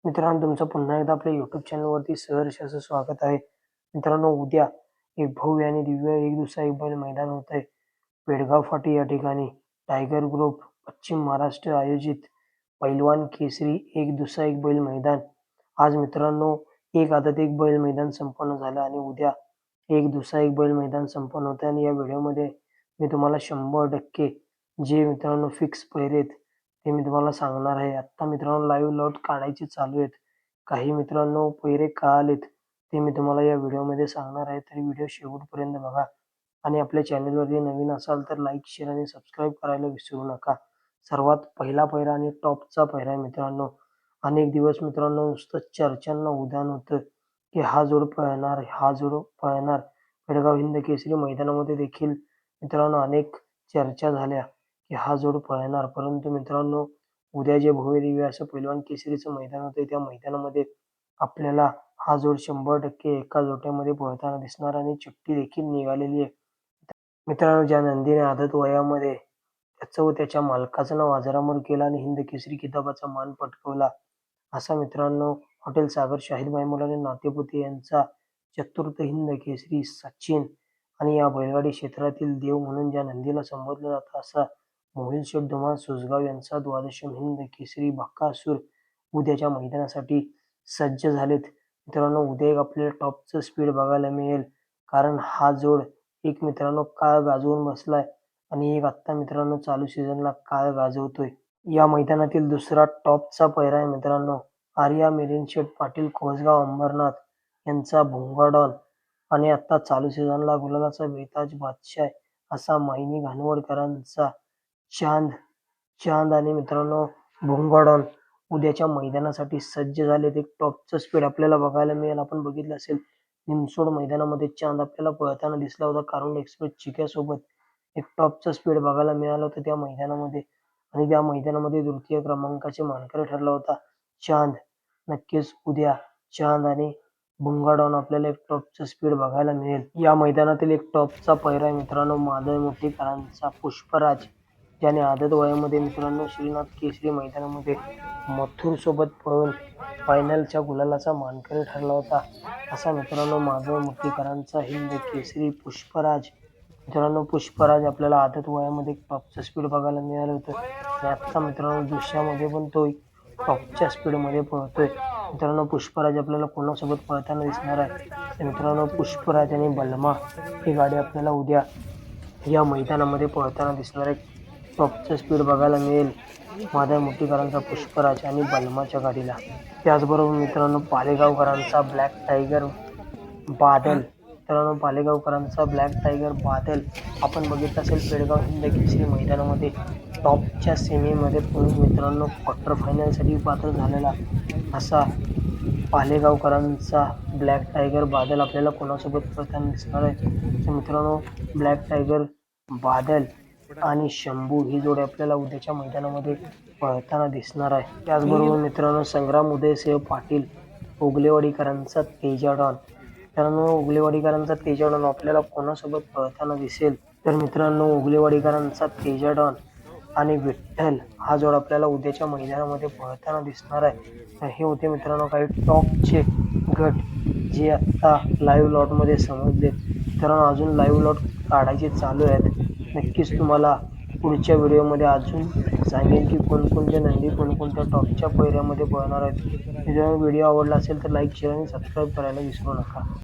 मित्रांनो, तुमचं पुन्हा एकदा आपल्या YouTube चॅनलवरती सहर्ष असं स्वागत आहे. मित्रांनो, उद्या एक भव्य आणि दिव्य एक दिवसा एक बैल मैदान होत आहे. पेडगाव फाटी या ठिकाणी टायगर ग्रुप पश्चिम महाराष्ट्र आयोजित पैलवान केसरी एक दिवसा एक बैल मैदान. आज मित्रांनो, एक आदत एक बैल मैदान संपन्न झालं आणि उद्या एक दिवसा एक बैल मैदान संपन्न होतं आणि या व्हिडिओमध्ये मी तुम्हाला 100% जे मित्रांनो फिक्स पैरे आहेत ते मी तुम्हाला सांगणार आहे. आत्ता मित्रांनो लाईव्ह लॉट काढायचे चालू आहेत. काही मित्रांनो पैरे कळालेत ते मी तुम्हाला या व्हिडिओमध्ये सांगणार आहे. तरी व्हिडिओ शेवटपर्यंत बघा आणि आपल्या चॅनलवरती नवीन असाल तर लाईक, शेअर आणि सबस्क्राईब करायला विसरू नका. सर्वात पहिला पैरा आणि टॉपचा पैरा आहे मित्रांनो. अनेक दिवस मित्रांनो नुसतं चर्चांना उधाण होतं की हा जोड पळणार, हा जोड पळणार. पेडगाव हिंद केसरी मैदानामध्ये देखील मित्रांनो अनेक चर्चा झाल्या की हा जोड पळणार. परंतु मित्रांनो, उद्या जे भव्यदिव्य असं पैलवान केसरीचं मैदान होतंय त्या मैदानामध्ये आपल्याला हा जोड 100% एका जोट्यामध्ये पळताना दिसणार आणि चिठ्ठी देखील निघालेली आहे. मित्रांनो, ज्या नंदीने आदत वयामध्ये त्याचं व त्याच्या मालकाचं नाव अजरामर केलं आणि हिंद केसरी किताबाचा मान पटकावला, असा मित्रांनो हॉटेल सागर शाहीद भाईमुलाने नातेपुते यांचा चतुर्थ हिंद केसरी सचिन आणि या बैलगाडी क्षेत्रातील देव म्हणून ज्या नंदीला संबोधलं जातं असा मोहिल शेठ धुमाळ सुसगाव यांचा द्वादशम हिंद केसरी बकासूर उद्याच्या मैदानासाठी सज्ज झालेत. मित्रांनो, उद्या एक आपल्याला टॉपचं स्पीड बघायला मिळेल, कारण हा जोड एक मित्रांनो काळ गाजवून बसलाय आणि एक आत्ता मित्रांनो चालू सीझनला काळ गाजवतोय. या मैदानातील दुसरा टॉपचा पैरा आहे मित्रांनो आर्या मिलिंद शेठ पाटील कोसगाव अंबरनाथ यांचा भोंगा डॉन आणि आत्ता चालू सीझनला गुलालाचा बेताज बादशाह असा मायनी घानवडकरांचा चांद आणि मित्रांनो भोंगा डॉन उद्याच्या मैदानासाठी सज्ज झालेत. एक टॉपचं स्पीड आपल्याला बघायला मिळेल. आपण बघितलं असेल निमसोड मैदानामध्ये चांद आपल्याला पळताना दिसला होता कारुंड एक्सप्रेस चिक्यासोबत. एक टॉपचं स्पीड बघायला मिळालं होतं त्या मैदानामध्ये आणि त्या मैदानामध्ये तृतीय क्रमांकाचे मानकरी ठरला होता चांद. नक्कीच उद्या चांद आणि भोंगा डॉन आपल्याला एक टॉपचं स्पीड बघायला मिळेल. या मैदानातील एक टॉपचा पैरा आहे मित्रांनो मादळ मोठीकरांचा पुष्पराज, ज्याने आदत वयामध्ये मित्रांनो श्रीनाथ केसरी मैदानामध्ये मथुर सोबत पळून फायनलच्या गुलालाचा मानकरी ठरला होता. असा मित्रांनो मादळ मोठीकरांचा हिंद केसरी पुष्पराज. मित्रांनो, पुष्पराज आपल्याला आदत वयामध्ये टॉपचं स्पीड बघायला मिळालं होतं आणि आत्ता मित्रांनो दुसऱ्यामध्ये पण तो टॉपच्या स्पीडमध्ये पळतोय. मित्रांनो, पुष्पराज आपल्याला कोणासोबत पळताना दिसणार आहे तर मित्रांनो पुष्पराज आणि बलमा ही गाडी आपल्याला उद्या या मैदानामध्ये पळताना दिसणार आहे. टॉपचं स्पीड बघायला मिळेल मादळ मोठीकरांचा पुष्पराज आणि बलमाच्या गाडीला. त्याचबरोबर मित्रांनो पालेगावकरांचा ब्लॅक टायगर बादल. मित्रांनो, पालेगावकरांचा ब्लॅक टायगर बादल आपण बघितलं असेल पेडगाव हिंद केसरी मैदानामध्ये टॉपच्या सेमीमध्ये पळून मित्रांनो क्वार्टर फायनलसाठी पात्र झालेला असा पालेगावकरांचा ब्लॅक टायगर बादल आपल्याला कोणासोबत पळताना दिसणार आहे तर मित्रांनो ब्लॅक टायगर बादल आणि शंभू ही जोडी आपल्याला उद्याच्या मैदानामध्ये पळताना दिसणार आहे. त्याचबरोबर मित्रांनो संग्राम उदयसिंह पाटील उगलेवाडीकरांचा तेजा डॉन. मित्रांनो, उगलेवाडीकरांचा तेजा डॉन आपल्याला कोणासोबत पळताना दिसेल तर मित्रांनो उगलेवाडीकरांचा तेजा डॉन आणि विठ्ठल हा जोड आपल्याला उद्याच्या मैदानामध्ये पळताना दिसणार आहे. तर हे होते मित्रांनो काही टॉपचे गट जे आत्ता लाईव्ह लॉटमध्ये समजले. मित्रांनो, अजून लाईव्ह लॉट काढायचे चालू आहेत. नक्कीच तुम्हाला पुढच्या व्हिडिओमध्ये अजून सांगेन की कोणकोणत्या नंदी कोणकोणत्या टॉपच्या पैऱ्यामध्ये पळणार आहेत. मित्रांनो, व्हिडिओ आवडला असेल तर लाईक, शेअर आणि सबस्क्राईब करायला विसरू नका.